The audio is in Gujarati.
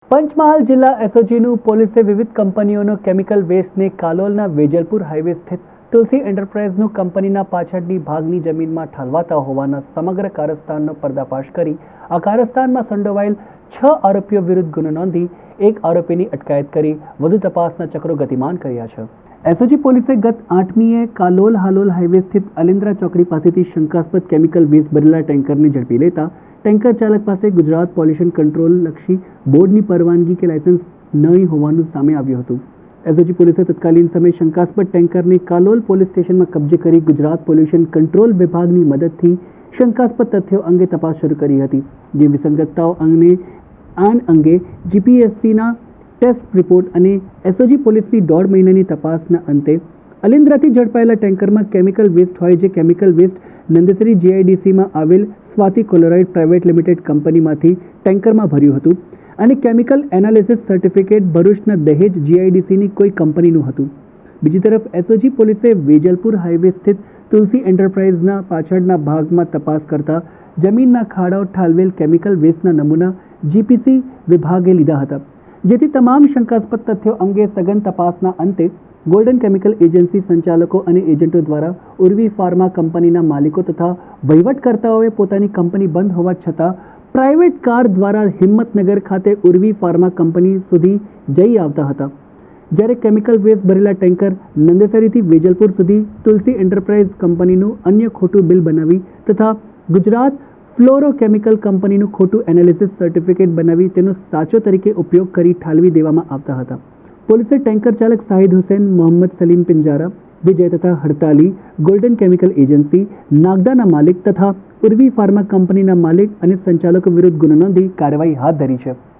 પંચમહાલ જિલ્લા એસઓજીનું પોલીસે વિવિધ કંપનીઓનો કેમિકલ વેસ્ટને કાલોલના વેજલપુર હાઈવે સ્થિત તુલસી એન્ટરપ્રાઇઝનું કંપનીના પાછળની ભાગની જમીનમાં ઠાલવાતા હોવાના સમગ્ર કારસ્તાનનો પર્દાફાશ કરી આ કારસ્તાનમાં સંડોવાયેલ 6 આરોપીઓ વિરુદ્ધ ગુનો નોંધી 1 આરોપીની અટકાયત કરી વધુ તપાસના ચક્રો ગતિમાન કર્યા છે। એસઓજી પોલીસે ગત 8મીએ કાલોલ હાલોલ હાઈવે સ્થિત અલિન્દ્રા ચોકડી પાસેથી શંકાસ્પદ કેમિકલ વેસ્ટ ભરેલા ટેન્કરને ઝડપી લેતા ટેન્કર ચાલક પાસે ગુજરાત પોલ્યુશન કંટ્રોલ લક્ષી બોર્ડની પરવાનગી કે લાયસન્સ નહીં હોવાનું સામે આવ્યું હતું। એસઓજી પોલીસે તત્કાલીન સમયે શંકાસ્પદ ટેન્કરને કાલોલ પોલીસ સ્ટેશનમાં કબજે કરી ગુજરાત પોલ્યુશન કંટ્રોલ વિભાગની મદદથી શંકાસ્પદ તથ્યો અંગે તપાસ શરૂ કરી હતી, જે વિસંગતતાઓ અંગે જીપીએસસીના ટેસ્ટ રિપોર્ટ અને એસઓજી પોલીસની 1.5 મહિનાની તપાસના અંતે અલિન્દ્રાથી ઝડપાયેલા ટેન્કરમાં કેમિકલ વેસ્ટ હોય, જે કેમિકલ વેસ્ટ નંદેસરી જીઆઈડીસીમાં આવેલ સ્વાતિ ક્લોરાઇડ પ્રાઇવેટ લિમિટેડ કંપનીમાંથી ટેન્કરમાં ભર્યું હતું અને કેમિકલ એનાલિસિસ સર્ટિફિકેટ ભરૂચના દહેજ જીઆઈડીસીની કોઈ કંપનીનું હતું। બીજી તરફ એસઓજી પોલીસે વેજલપુર હાઈવે સ્થિત તુલસી એન્ટરપ્રાઇઝના પાછળના ભાગમાં તપાસ કરતા જમીનના ખાડાઓ ઠાલવેલ કેમિકલ વેસ્ટના નમૂના જીપીસી વિભાગે લીધા હતા, જેથી તમામ શંકાસ્પદ તથ્યો અંગે સઘન તપાસના અંતે ગોલ્ડન કેમિકલ એજન્સી સંચાલકો અને એજન્ટો દ્વારા ઉર્વી ફાર્મા કંપનીના માલિકો તથા વહીવટકર્તાઓએ પોતાની કંપની બંધ હોવા છતાં પ્રાઇવેટ કાર દ્વારા હિંમતનગર ખાતે ઉર્વી ફાર્મા કંપની સુધી જઈ આવતા હતા, જ્યારે કેમિકલ વેસ્ટ ભરેલા ટેન્કર નંદેસરીથી વેજલપુર સુધી તુલસી એન્ટરપ્રાઇઝ કંપનીનું અન્ય ખોટું બિલ બનાવી તથા ગુજરાત ફ્લોરોકેમિકલ કંપનીનું ખોટું એનાલિસિસ સર્ટિફિકેટ બનાવી તેનો સાચો તરીકે ઉપયોગ કરી ઠાલવી દેવામાં આવતા હતા। પોલીસે ટેન્કર ચાલક શાહિદ હુસૈન, મોહમ્મદ સલીમ પિંજારા, વિજય તથા હડતાલી, ગોલ્ડન કેમિકલ એજન્સી, નાગદાના માલિક તથા ઉર્વી ફાર્મા કંપનીના માલિક અને સંચાલકો વિરુદ્ધ ગુનો નોંધી કાર્યવાહી હાથ ધરી છે।